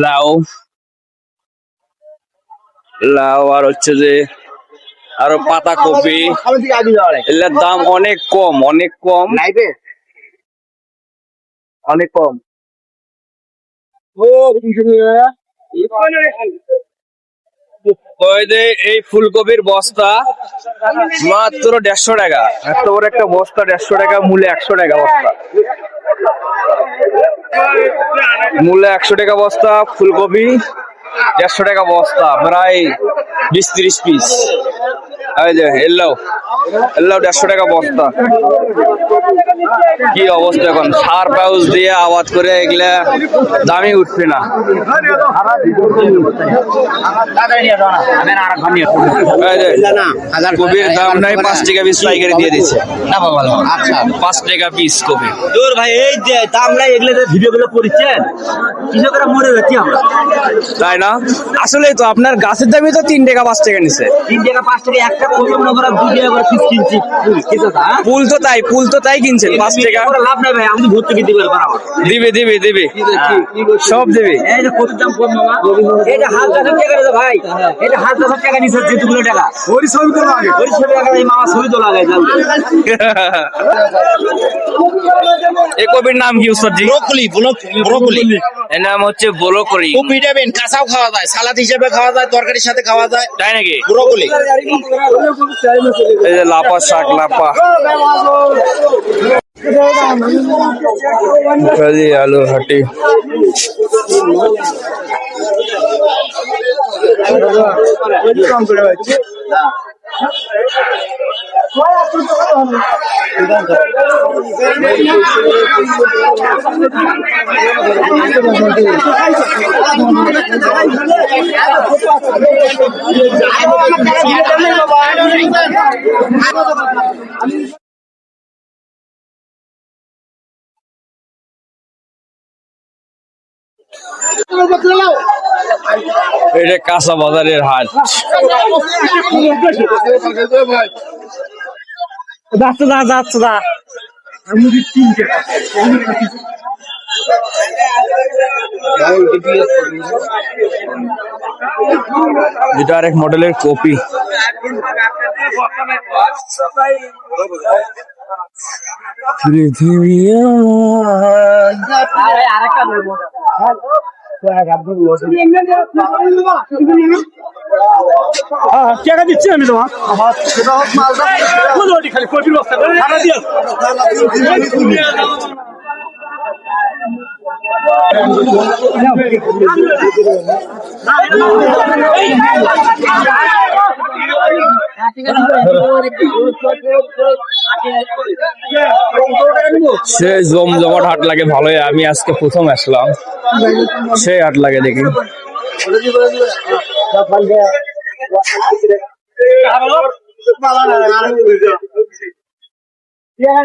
লাউ লাউ আর হচ্ছে যে আরো পাতা কপি, এগুলোর দাম অনেক কম, অনেক কম, অনেক কম। ওই যে এই ফুলকপির বস্তা মাত্র 150 টাকা, এত বড় একটা বস্তা 150 টাকা, মূলে 100 টাকা বস্তা, মূলে 100 টাকা বস্তা ফুলকপি, 150 টাকা বস্তা, প্রায় 20-30 পিস। এই যে এল্লাও 150 টাকা বস্তা। কি অবস্থা এখন, সার পাউস দিয়ে আবাদ করে এগুলা দামই উঠবে না। কপির দাম নাই, 5 টাকা পিস পাইকারি দিয়ে দিচ্ছে। 5 টাকা পিস কপি। তোর ভাই এই যে দাম নাই, এগুলো ভিডিও গুলো করেছেন, কৃষকরা মরে যাচ্ছে আমরা, তাই না? আসলেই তো আপনার গাছের দামই তো 3 টাকা 5 টাকা নিচ্ছে। 3 টাকা 5 টাকা একটা কপি মনে করা 2 টাকা করে পিস কিনছি। ফুল তো তাই কিনছেন 5 টাকা। লাভ নাই ভাই, আমি ভর্তুকি দিবে বরাবর দিবে সব দিবে। এই যে কত দাম কম মামা, এটা 1000 টাকা রে ভাই, এটা 1000 টাকা নিছে যেগুলো টাকা ওই ছবি তো লাগে, ওই ছবি টাকা এই মামা ছবি তো লাগাই দাও। এই কপির নাম কি উস্তাদ জি? ব্রোকলি। এর নাম হচ্ছে ব্রোকলি। খুব ভিটামিন, কাঁচাও খাওয়া যায়, সালাদ হিসেবে খাওয়া যায়, তরকারির সাথে খাওয়া যায়, তাই নাকি? ব্রোকলি। এই যে লাপা শাক, লাপা আলু হাটি। এটা কাঁচা বাজারের হাট। এটা আরেক মডেলের কপি। টাকা দিচ্ছি আমি তোমার খালি কপির বস্তা দিয়ে সে জমজমাট হাট লাগে ভালোই, আমি আজকে প্রথম আসলাম, সেই হাট লাগে দেখি। Yeah,